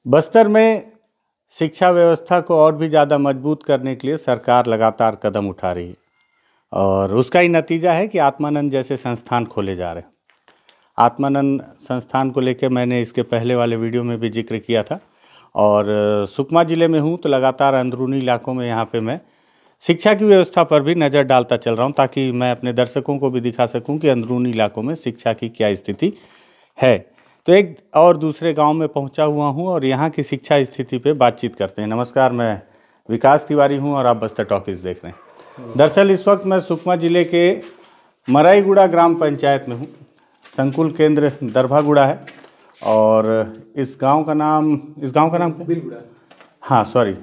बस्तर में शिक्षा व्यवस्था को और भी ज़्यादा मजबूत करने के लिए सरकार लगातार कदम उठा रही है और उसका ही नतीजा है कि आत्मानंद जैसे संस्थान खोले जा रहे हैं। आत्मानंद संस्थान को लेकर मैंने इसके पहले वाले वीडियो में भी जिक्र किया था और सुकमा ज़िले में हूँ तो लगातार अंदरूनी इलाकों में यहाँ पे मैं शिक्षा की व्यवस्था पर भी नज़र डालता चल रहा हूँ ताकि मैं अपने दर्शकों को भी दिखा सकूँ कि अंदरूनी इलाकों में शिक्षा की क्या स्थिति है। तो एक और दूसरे गांव में पहुंचा हुआ हूं और यहां की शिक्षा स्थिति पे बातचीत करते हैं। नमस्कार, मैं विकास तिवारी हूं और आप बस्तर टॉकीज देख रहे हैं। दरअसल इस वक्त मैं सुकमा ज़िले के मराईगुड़ा ग्राम पंचायत में हूं। संकुल केंद्र दरभागुड़ा है और इस गांव का नाम बिलगुड़ा। हाँ सॉरी,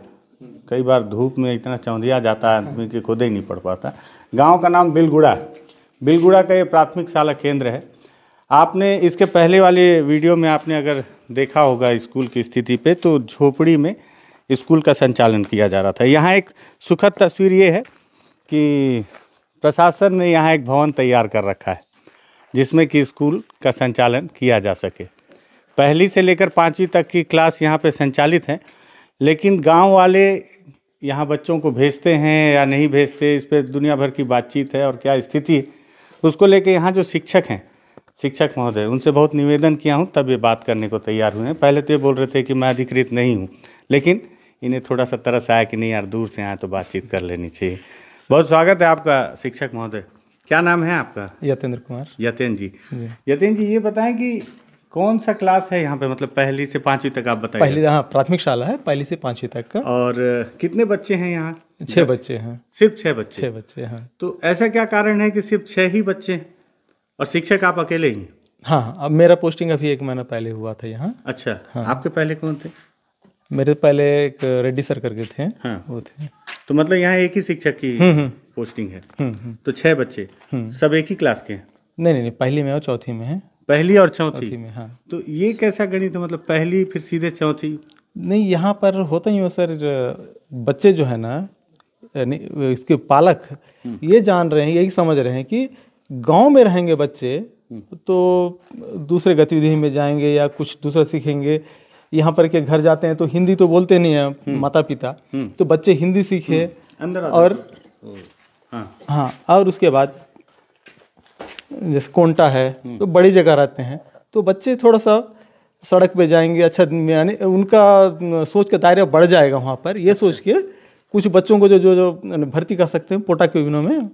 कई बार धूप में इतना चौंधिया जाता है आदमी कि खुद ही नहीं पढ़ पाता। गाँव का नाम बिलगुड़ा है। बिलगुड़ा का ये प्राथमिक शाला केंद्र है। आपने इसके पहले वाले वीडियो में आपने अगर देखा होगा स्कूल की स्थिति पे, तो झोपड़ी में स्कूल का संचालन किया जा रहा था। यहाँ एक सुखद तस्वीर ये है कि प्रशासन ने यहाँ एक भवन तैयार कर रखा है जिसमें कि स्कूल का संचालन किया जा सके। पहली से लेकर 5वीं तक की क्लास यहाँ पे संचालित हैं, लेकिन गांव वाले यहाँ बच्चों को भेजते हैं या नहीं भेजते, इस पर दुनिया भर की बातचीत है और क्या स्थिति है उसको लेके यहाँ जो शिक्षक महोदय, उनसे बहुत निवेदन किया हूँ, तब ये बात करने को तैयार हुए हैं। पहले तो ये बोल रहे थे कि मैं अधिकृत नहीं हूँ, लेकिन इन्हें थोड़ा सा तरस आया कि नहीं यार, दूर से आए तो बातचीत कर लेनी चाहिए। बहुत स्वागत है आपका शिक्षक महोदय। क्या नाम है आपका? यतेंद्र कुमार। यतेंद्र जी। यतेंद्र जी, ये बताएं कि कौन सा क्लास है यहाँ पे, मतलब पहली से 5वीं तक आप बताइए। पहली, हाँ, प्राथमिक शाला है, पहली से 5वीं तक का। और कितने बच्चे हैं यहाँ? 6 बच्चे हैं। सिर्फ 6 बच्चे? 6 बच्चे, हाँ। तो ऐसा क्या कारण है कि सिर्फ 6 ही बच्चे हैं और शिक्षक आप अकेले ही? हाँ, अब मेरा पोस्टिंग अभी 1 महीना पहले हुआ था यहाँ। अच्छा, हाँ। आपके पहले कौन थे? मेरे पहले एक रेड्डी सर करके थे। हाँ। वो थे। तो मतलब यहाँ एक ही शिक्षक की पोस्टिंग है। तो 6 बच्चे सब एक ही क्लास के हैं? नहीं, पहली में और चौथी में है। पहली और चौथी में? हाँ। तो ये कैसा गणित है, मतलब पहली फिर सीधे चौथी? नहीं, यहाँ पर होता ही हो सर, बच्चे जो है ना, इसके पालक ये जान रहे हैं, यही समझ रहे हैं कि गांव में रहेंगे बच्चे तो दूसरे गतिविधि में जाएंगे या कुछ दूसरा सीखेंगे। यहाँ पर के घर जाते हैं तो हिंदी तो बोलते नहीं है माता पिता, तो बच्चे हिंदी सीखे अंदर और हाँ, और उसके बाद जैसे कोंटा है तो बड़ी जगह रहते हैं तो बच्चे थोड़ा सा सड़क पे जाएंगे। अच्छा, यानी उनका सोच का दायरा बढ़ जाएगा वहाँ पर, ये सोच के कुछ बच्चों को जो भर्ती कर सकते हैं पोटा केबिनों में।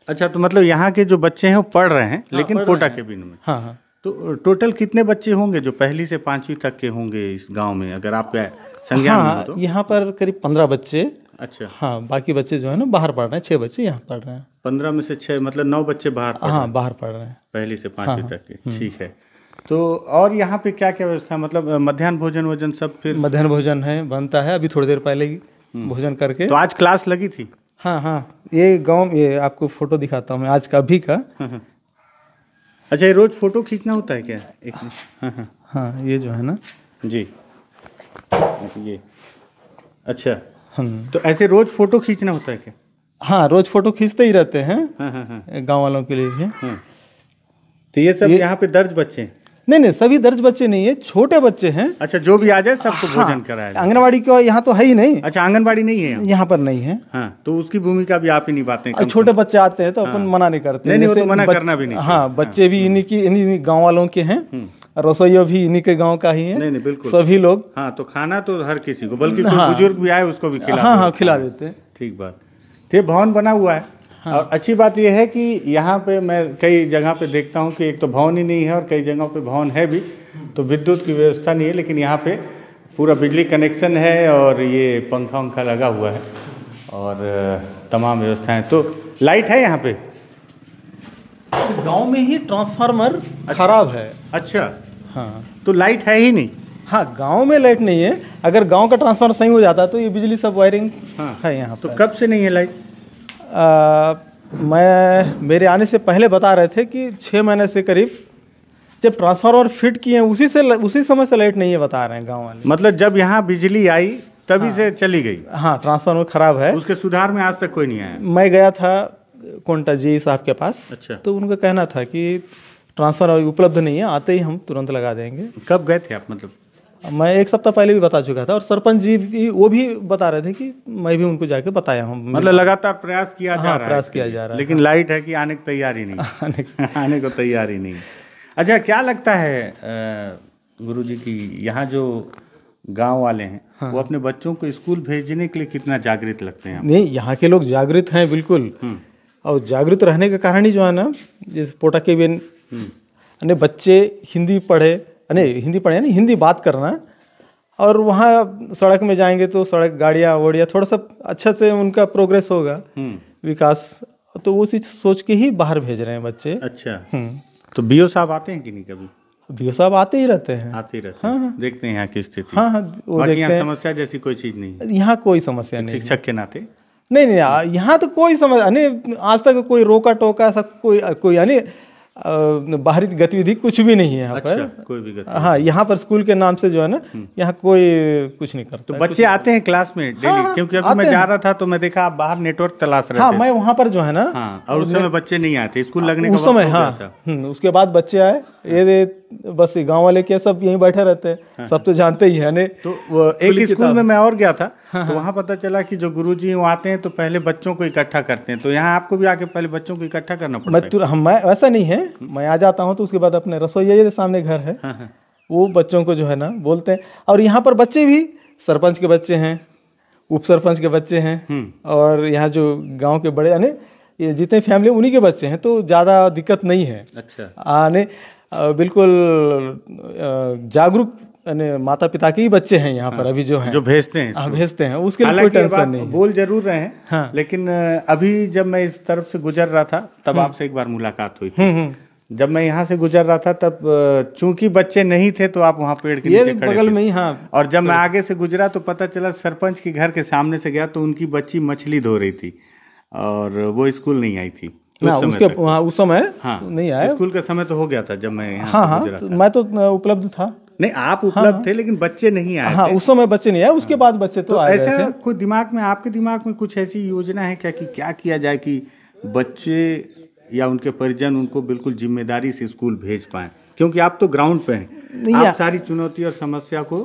अच्छा, तो मतलब यहाँ के जो बच्चे हैं वो पढ़ रहे हैं, लेकिन पोटा केबिन में? हाँ। तो टोटल कितने बच्चे होंगे जो पहली से 5वीं तक के होंगे इस गांव में, अगर आप संज्ञान में हो तो? यहाँ पर करीब 15 बच्चे। अच्छा। हाँ, बाकी बच्चे जो है ना बाहर पढ़ रहे हैं। 6 बच्चे यहाँ पढ़ रहे हैं। 15 में से 6, मतलब 9 बच्चे बाहर पढ़ रहे हैं। हाँ, बाहर पढ़ रहे हैं पहली से 5वीं तक के। ठीक है। तो और यहाँ पे क्या क्या व्यवस्था, मतलब मध्याह्न भोजन सब? फिर मध्याह्न भोजन है, बनता है, अभी थोड़ी देर पहले ही भोजन करके। तो आज क्लास लगी थी? हाँ, ये गांव, ये आपको फोटो दिखाता हूँ मैं आज का, अभी का। अच्छा, ये रोज फोटो खींचना होता है क्या? एक हाँ, ये जो है ना जी, ये अच्छा। तो ऐसे रोज फोटो खींचना होता है क्या? हाँ, रोज फोटो खींचते ही रहते हैं गांव वालों के लिए भी। तो ये सब यहाँ पे दर्ज बच्चे हैं? नहीं, सभी दर्ज बच्चे नहीं है, छोटे बच्चे हैं। अच्छा, जो भी आ जाए सबको भोजन कराया जाए? आंगनबाड़ी का यहाँ तो है ही नहीं। अच्छा, आंगनबाड़ी नहीं है यहाँ पर? नहीं है। हाँ, तो उसकी भूमिका भी आप ही निभाते हैं? छोटे बच्चे आते हैं तो अपन मना नहीं करते। नहीं, वो तो मना करना भी नहीं। हाँ, बच्चे भी इन्हीं गाँव वालों के हैं, रसोइया भी इन्हीं के गाँव का ही है। नहीं, बिल्कुल सभी लोग। हाँ, तो खाना तो हर किसी को, बल्कि बुजुर्ग भी आए उसको भी खिला। हाँ, खिला देते हैं। ठीक बात। तो भवन बना हुआ है। और अच्छी बात यह है कि यहाँ पे मैं कई जगह पे देखता हूँ कि एक तो भवन ही नहीं है और कई जगहों पे भवन है भी, तो विद्युत की व्यवस्था नहीं है, लेकिन यहाँ पे पूरा बिजली कनेक्शन है और ये पंखा लगा हुआ है और तमाम व्यवस्थाएं। तो लाइट है यहाँ पे? गांव में ही ट्रांसफार्मर खराब है। अच्छा। हाँ, तो लाइट है ही नहीं? हाँ, गांव में लाइट नहीं है। अगर गांव का ट्रांसफार्मर सही हो जाता तो ये बिजली सब वायरिंग है यहाँ पर। तो कब से नहीं है लाइट? मेरे आने से पहले बता रहे थे कि 6 महीने से करीब, जब ट्रांसफार्मर फिट किए हैं उसी समय से लाइट नहीं है, बता रहे हैं गांव वाले। मतलब जब यहाँ बिजली आई तभी से चली गई? हाँ, ट्रांसफार्मर खराब है। उसके सुधार में आज तक कोई नहीं आया? मैं गया था कोंटा जी साहब के पास। अच्छा। तो उनका कहना था कि ट्रांसफार्मर उपलब्ध नहीं है, आते ही हम तुरंत लगा देंगे। कब गए थे आप? मतलब मैं एक सप्ताह पहले भी बता चुका था, और सरपंच जी भी वो भी बता रहे थे कि मैं भी उनको जाके बताया हूँ। मतलब लगातार प्रयास किया जा रहा है, प्रयास किया जा रहा है, लेकिन लाइट है कि आने की तैयारी नहीं आने को तैयारी नहीं। अच्छा, क्या लगता है गुरुजी की यहाँ जो गांव वाले हैं वो अपने बच्चों को स्कूल भेजने के लिए कितना जागृत लगते हैं? नहीं, यहाँ के लोग जागृत हैं बिल्कुल, और जागृत रहने के कारण ही जो है ना, जैसे पोटा के भी यानी बच्चे हिंदी पढ़े, यानी हिंदी बात करना, और वहाँ सड़क में जाएंगे तो सड़क गाड़ियाँ वोड़ियाँ थोड़ा सा अच्छा से उनका प्रोग्रेस होगा, विकास, तो वो चीज़ सोच के ही बाहर भेज रहे हैं बच्चे। अच्छा, तो बीओ साहब आते हैं कि नहीं कभी? बीओ साहब आते ही रहते हैं। हाँ, देखते हैं यहाँ की स्थिति। हाँ, वो देखते हैं। समस्या जैसी कोई चीज़ नहीं है यहाँ, कोई समस्या नहीं, शिक्षक के नाते नहीं, यहाँ तो कोई समस्या नहीं, आज तक कोई रोका टोका ऐसा कोई यानी बाहरी गतिविधि कुछ भी नहीं है यहाँ पर। कोई भी गतिविधि? हाँ, यहाँ पर स्कूल के नाम से जो है ना, यहाँ कोई कुछ नहीं करता। तो बच्चे आते हैं क्लास में डेली? क्योंकि अभी मैं जा रहा था तो मैं देखा आप बाहर नेटवर्क तलाश रहे थे। हाँ, मैं वहाँ पर जो है ना, और उस समय बच्चे नहीं आए थे, स्कूल लगने का उस समय। हाँ, उसके बाद बच्चे आए, ये बस गांव वाले के सब यहीं बैठे रहते हैं, सब तो जानते ही है। तो एक स्कूल में मैं और गया था, तो वहाँ पता चला कि जो गुरुजी वो आते हैं तो पहले बच्चों को इकट्ठा करते हैं, तो यहाँ आपको भी आके पहले बच्चों को इकट्ठा करना पड़ता है? मैं ऐसा नहीं है, मैं आ जाता हूँ तो उसके बाद अपने रसोइया के सामने घर है, वो बच्चों को जो है ना बोलते हैं। और यहाँ पर बच्चे भी सरपंच के बच्चे हैं, उप सरपंच के बच्चे हैं, और यहाँ जो गाँव के बड़े यानी ये जितने फैमिली उन्हीं के बच्चे हैं, तो ज़्यादा दिक्कत नहीं है। अच्छा, आने बिल्कुल जागरूक माता पिता के ही बच्चे हैं यहाँ पर अभी जो हैं, जो भेजते हैं। हाँ, भेजते हैं, उसके लिए कोई टेंशन नहीं। बोल जरूर रहे हैं, लेकिन अभी जब मैं इस तरफ से गुजर रहा था तब आपसे एक बार मुलाकात हुई थी। जब मैं यहाँ से गुजर रहा था तब चूंकि बच्चे नहीं थे तो आप वहाँ पेड़ के नीचे खड़े बगल थे। में ही। हाँ, और जब मैं आगे से गुजरा तो पता चला सरपंच के घर के सामने से गया तो उनकी बच्ची मछली धो रही थी और वो स्कूल नहीं आई थी उस समय। हाँ, नहीं आया, स्कूल का समय तो हो गया था जब मैं यहाँ से गुजरा था। मैं तो उपलब्ध था। नहीं, आप उपलब्ध थे, लेकिन बच्चे नहीं आए। हाँ, उस समय बच्चे नहीं आए, उसके बाद बच्चे तो आए ऐसा कोई दिमाग में, आपके दिमाग में कुछ ऐसी योजना है क्या कि क्या किया जाए कि बच्चे या उनके परिजन उनको बिल्कुल जिम्मेदारी से स्कूल भेज पाएं? क्योंकि आप तो ग्राउंड पे हैं, आप सारी चुनौती और समस्या को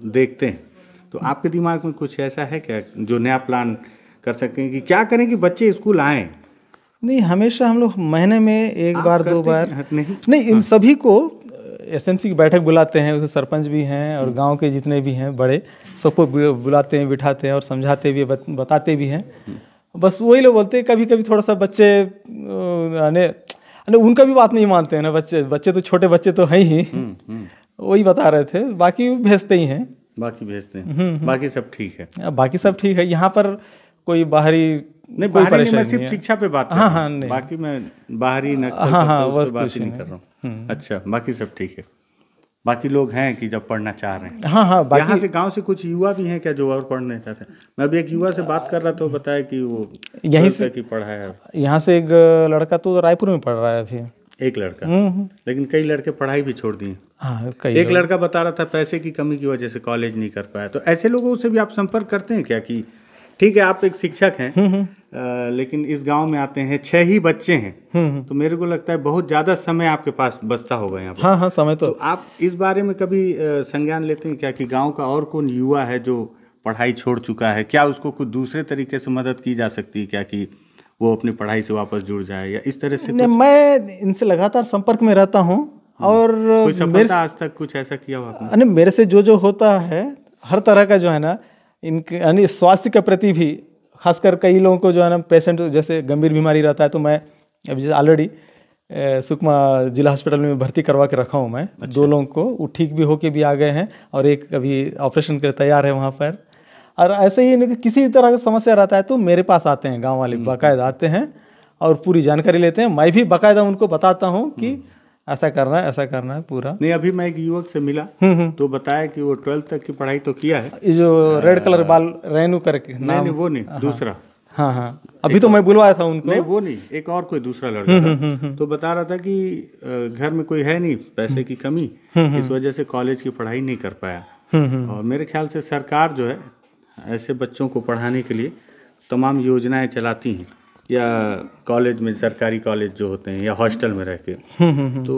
देखते हैं, तो आपके दिमाग में कुछ ऐसा है क्या जो नया प्लान कर सकते हैं कि क्या करें कि बच्चे स्कूल आएँ? नहीं, हमेशा हम लोग महीने में एक बार 2 बार नहीं, इन सभी को एसएमसी की बैठक बुलाते हैं, उसमें सरपंच भी हैं और गांव के जितने भी हैं बड़े, सबको बुलाते हैं, बिठाते हैं और समझाते भी, बताते भी हैं। बस वही लोग बोलते हैं, कभी कभी थोड़ा सा बच्चे उनका भी बात नहीं मानते हैं ना, बच्चे तो छोटे बच्चे तो हैं ही। वही बता रहे थे, बाकी भेजते ही हैं। बाकी सब ठीक है? बाकी सब ठीक है, यहाँ पर कोई बाहरी नहीं, बाहरी नहीं, मैं सिर्फ शिक्षा पे बात कर रहा हूँ। नहीं, बाकी मैं बाहरी बस बात नहीं कर रहा हूँ। अच्छा, बाकी सब ठीक है। बाकी लोग हैं कि जब पढ़ना चाह रहे हैं? हाँ, बाकी यहाँ से गांव से कुछ युवा भी हैं क्या जो और पढ़ना चाहते हैं? मैं अभी एक युवा से बात कर रहा था, बताया कि वो यहीं से की पढ़ा है। यहाँ से एक लड़का तो रायपुर में पढ़ रहा है अभी, एक लड़का। लेकिन कई लड़के पढ़ाई भी छोड़ दिए। हाँ, एक लड़का बता रहा था पैसे की कमी की वजह से कॉलेज नहीं कर पाया। तो ऐसे लोगों से भी आप संपर्क करते हैं क्या कि ठीक है आप एक शिक्षक हैं लेकिन इस गांव में आते हैं, 6 ही बच्चे हैं, तो मेरे को लगता है बहुत ज़्यादा समय आपके पास बचता होगा यहाँ पर। हाँ, समय तो आप इस बारे में कभी संज्ञान लेते हैं क्या कि गांव का और कौन युवा है जो पढ़ाई छोड़ चुका है, क्या उसको कुछ दूसरे तरीके से मदद की जा सकती है क्या कि वो अपनी पढ़ाई से वापस जुड़ जाए या इस तरह से? मैं इनसे लगातार संपर्क में रहता हूँ और मेरे आज तक कुछ ऐसा किया हुआ? मेरे से जो होता है हर तरह का जो है ना, इनके यानी स्वास्थ्य के प्रति भी, खासकर कई लोगों को जो है ना पेशेंट जैसे गंभीर बीमारी रहता है, तो मैं अभी जैसे ऑलरेडी सुकमा जिला हॉस्पिटल में भर्ती करवा के रखा हूँ मैं। अच्छा। 2 लोगों को वो ठीक भी होके भी आ गए हैं और एक अभी ऑपरेशन के लिए तैयार है वहाँ पर। और ऐसे ही किसी भी तरह का समस्या रहता है तो मेरे पास आते हैं, गाँव वाले बाकायदा आते हैं और पूरी जानकारी लेते हैं। मैं भी बाकायदा उनको बताता हूँ कि ऐसा करना है पूरा। नहीं, अभी मैं एक युवक से मिला तो बताया कि वो 12th तक की पढ़ाई तो किया है। ये जो रेड कलर बाल रेनू करके नाम? नहीं, वो नहीं, दूसरा। हाँ, अभी तो मैं बुलवाया था उनको। नहीं, वो नहीं, एक और कोई दूसरा लड़का था। तो बता रहा था कि घर में कोई है नहीं, पैसे की कमी, इस वजह से कॉलेज की पढ़ाई नहीं कर पाया। और मेरे ख्याल से सरकार जो है ऐसे बच्चों को पढ़ाने के लिए तमाम योजनाएं चलाती हैं, या कॉलेज में, सरकारी कॉलेज जो होते हैं या हॉस्टल में रह के, तो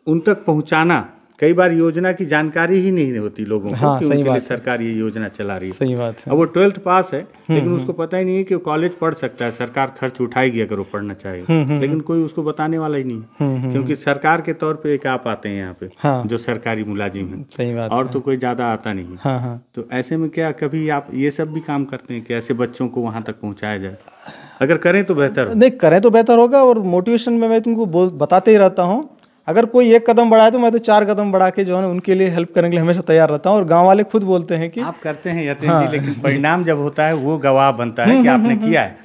उन तक पहुंचाना कई बार योजना की जानकारी ही नहीं होती लोगों को हाँ, कि सही उनके लिए बात है। सरकार ये योजना चला रही है। सही बात है। अब वो 12th पास है लेकिन उसको पता ही नहीं है कि वो कॉलेज पढ़ सकता है, सरकार खर्च उठाएगी अगर वो पढ़ना चाहे, लेकिन कोई उसको बताने वाला ही नहीं है, क्योंकि सरकार के तौर पे एक आप आते हैं यहाँ पे हाँ। जो सरकारी मुलाजिम है, सही बात और है। तो कोई ज़्यादा आता नहीं है। हाँ हाँ। तो ऐसे में क्या कभी आप ये सब भी काम करते हैं कि ऐसे बच्चों को वहाँ तक पहुँचाया जाए? अगर करें तो बेहतर हो। नहीं, करें तो बेहतर होगा। और मोटिवेशन में मैं तुमको बताते ही रहता हूँ, अगर कोई एक कदम बढ़ाए तो मैं तो 4 कदम बढ़ा के जो है ना उनके लिए हेल्प करने के लिए हमेशा तैयार रहता हूँ। और गांव वाले खुद बोलते हैं कि आप करते हैं यतीन जी, लेकिन परिणाम जब होता है वो गवाह बनता है कि आपने किया है।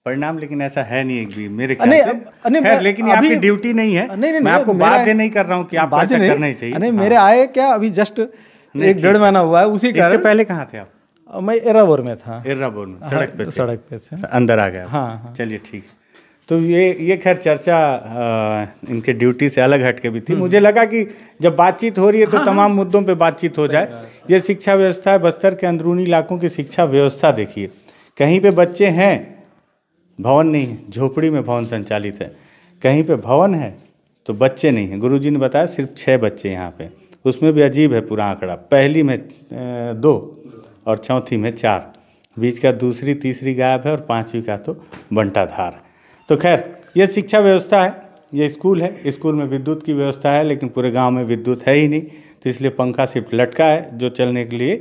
परिणाम लेकिन ऐसा है नहीं एक भी मेरे ख्याल से। खैर, लेकिन ये आपकी ड्यूटी नहीं है। मैं आपको बाध्य नहीं कर रहा हूँ कि आपको ऐसा करना ही चाहिए। नहीं, मेरे आए क्या अभी जस्ट 1-1.5 महीना हुआ है, उसी इसके पहले कहाँ थे आप? मैं एराबोर में था। एर्राबोर में सड़क पे थे। अंदर आ गया। हाँ। चलिए ठीक है। तो ये खैर चर्चा इनके ड्यूटी से अलग हट के भी थी। मुझे लगा कि जब बातचीत हो रही है तो तमाम मुद्दों पे बातचीत हो जाए। ये शिक्षा व्यवस्था है, बस्तर के अंदरूनी इलाकों की शिक्षा व्यवस्था देखिए, कहीं पे बच्चे हैं, भवन नहीं है, झोपड़ी में भवन संचालित है, कहीं पे भवन है तो बच्चे नहीं हैं। गुरुजी ने बताया सिर्फ 6 बच्चे यहाँ पे, उसमें भी अजीब है पूरा आंकड़ा, पहली में 2 और चौथी में 4, बीच का दूसरी तीसरी गायब है और 5वीं का तो बंटाधार है। तो खैर ये शिक्षा व्यवस्था है, ये स्कूल है, स्कूल में विद्युत की व्यवस्था है लेकिन पूरे गांव में विद्युत है ही नहीं, तो इसलिए पंखा सिर्फ लटका है जो चलने के लिए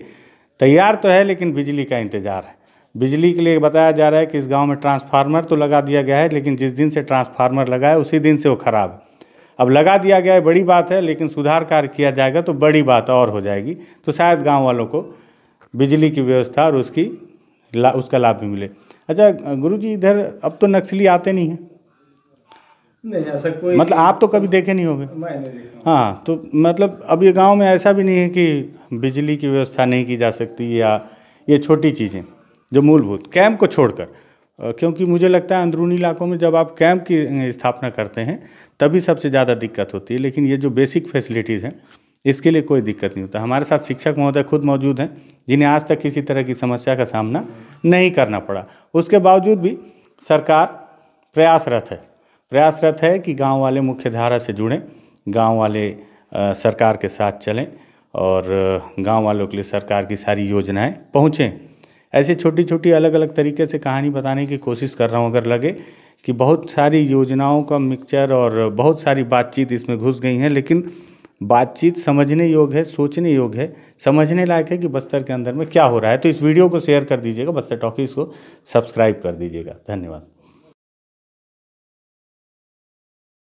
तैयार तो है लेकिन बिजली का इंतज़ार है। बिजली के लिए बताया जा रहा है कि इस गांव में ट्रांसफार्मर तो लगा दिया गया है, लेकिन जिस दिन से ट्रांसफार्मर लगा है उसी दिन से वो ख़राब है। अब लगा दिया गया है बड़ी बात है, लेकिन सुधार कार्य किया जाएगा तो बड़ी बात और हो जाएगी, तो शायद गाँव वालों को बिजली की व्यवस्था और उसका लाभ भी मिले। अच्छा गुरुजी, इधर अब तो नक्सली आते नहीं हैं? नहीं, ऐसा कोई मतलब आप तो कभी देखे नहीं होंगे। मैं नहीं देखा। हाँ, तो मतलब अब ये गांव में ऐसा भी नहीं है कि बिजली की व्यवस्था नहीं की जा सकती, या ये छोटी चीज़ें जो मूलभूत कैंप को छोड़कर, क्योंकि मुझे लगता है अंदरूनी इलाकों में जब आप कैंप की स्थापना करते हैं तभी सबसे ज़्यादा दिक्कत होती है, लेकिन ये जो बेसिक फैसिलिटीज़ हैं इसके लिए कोई दिक्कत नहीं होता। हमारे साथ शिक्षक महोदय खुद मौजूद हैं जिन्हें आज तक किसी तरह की समस्या का सामना नहीं करना पड़ा, उसके बावजूद भी सरकार प्रयासरत है कि गांव वाले मुख्य धारा से जुड़ें, गांव वाले सरकार के साथ चलें और गांव वालों के लिए सरकार की सारी योजनाएं पहुँचें। ऐसे छोटी छोटी अलग अलग तरीके से कहानी बताने की कोशिश कर रहा हूँ। अगर लगे कि बहुत सारी योजनाओं का मिक्सचर और बहुत सारी बातचीत इसमें घुस गई हैं, लेकिन बातचीत समझने योग्य है, सोचने योग्य है, समझने लायक है कि बस्तर के अंदर में क्या हो रहा है, तो इस वीडियो को शेयर कर दीजिएगा, बस्तर टॉकीज़ को सब्सक्राइब कर दीजिएगा। धन्यवाद।